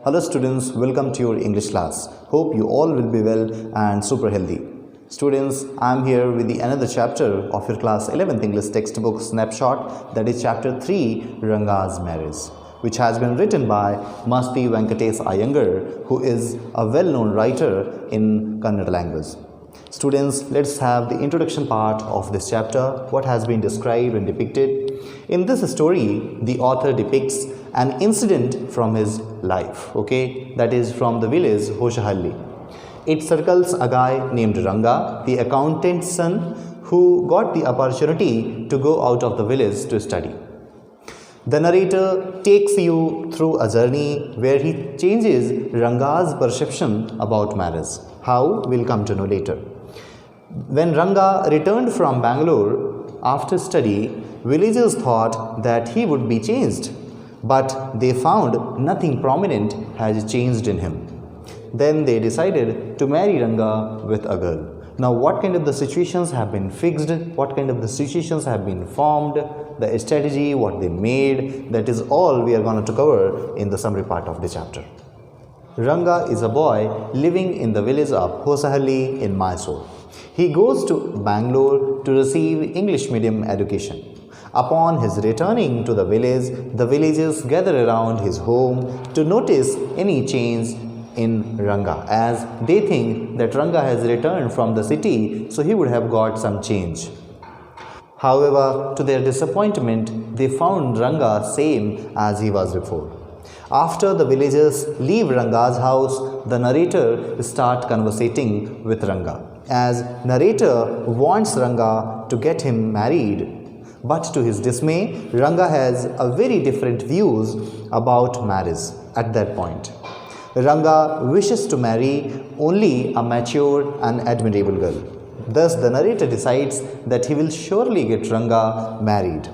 Hello students, welcome to your English class. Hope you all will be well and super healthy. Students, I am here with the another chapter of your class 11th English textbook Snapshot, that is chapter 3, Ranga's Marriage, which has been written by Masti Venkatesh Iyengar, who is a well-known writer in Kannada language. Students, let's have the introduction part of this chapter, what has been described and depicted. In this story, the author depicts an incident from his life, that is from the village Hoshahalli. It circles a guy named Ranga, the accountant's son, who got the opportunity to go out of the village to study. The narrator takes you through a journey where he changes Ranga's perception about marriage. How? We'll come to know later. When Ranga returned from Bangalore after study, villagers thought that he would be changed, but they found nothing prominent has changed in him. Then they decided to marry Ranga with a girl. Now, what kind of the situations have been fixed, what kind of the situations have been formed, the strategy, what they made, that is all we are going to cover in the summary part of the chapter. Ranga is a boy living in the village of Hosahalli in Mysore. He goes to Bangalore to receive English medium education. Upon his returning to the village, the villagers gather around his home to notice any change in Ranga, as they think that Ranga has returned from the city, so he would have got some change. However, to their disappointment, they found Ranga same as he was before. After the villagers leave Ranga's house, the narrator starts conversating with Ranga, as narrator wants Ranga to get him married. But to his dismay, Ranga has a very different views about marriage at that point. Ranga wishes to marry only a mature and admirable girl. Thus, the narrator decides that he will surely get Ranga married.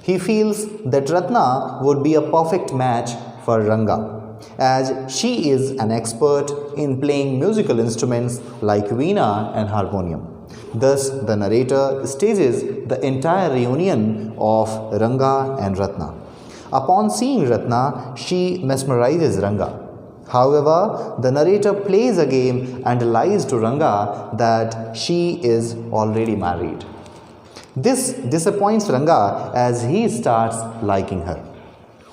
He feels that Ratna would be a perfect match for Ranga, as she is an expert in playing musical instruments like veena and harmonium. Thus, the narrator stages the entire reunion of Ranga and Ratna. Upon seeing Ratna, she mesmerizes Ranga. However, the narrator plays a game and lies to Ranga that she is already married. This disappoints Ranga as he starts liking her.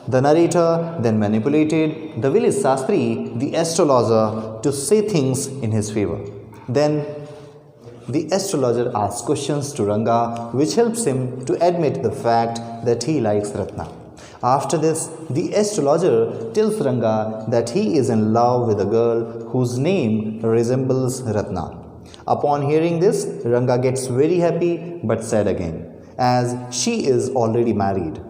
The narrator then manipulated the village Sastri, the astrologer, to say things in his favor. Then the astrologer asks questions to Ranga, which helps him to admit the fact that he likes Ratna. After this, the astrologer tells Ranga that he is in love with a girl whose name resembles Ratna. Upon hearing this, Ranga gets very happy but sad again, as she is already married.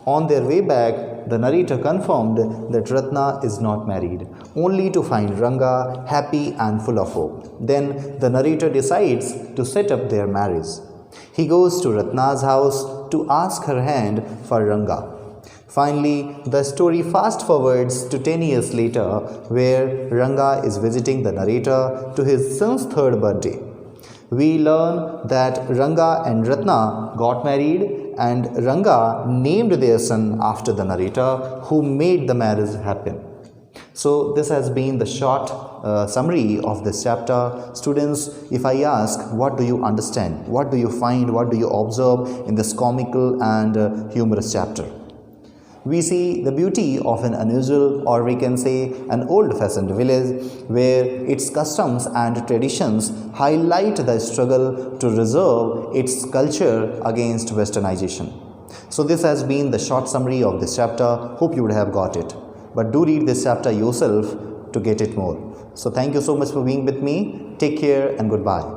On their way back, the narrator confirmed that Ratna is not married, only to find Ranga happy and full of hope. Then the narrator decides to set up their marriage. He goes to Ratna's house to ask her hand for Ranga. Finally, the story fast forwards to 10 years later, where Ranga is visiting the narrator to his son's 3rd birthday. We learn that Ranga and Ratna got married, and Ranga named their son after the narrator who made the marriage happen. So this has been the short summary of this chapter. Students, if I ask, what do you understand? What do you find? What do you observe in this comical and humorous chapter? We see the beauty of an unusual, or we can say an old-fashioned village, where its customs and traditions highlight the struggle to preserve its culture against westernization. So this has been the short summary of this chapter. Hope you would have got it. But do read this chapter yourself to get it more. So thank you so much for being with me. Take care and goodbye.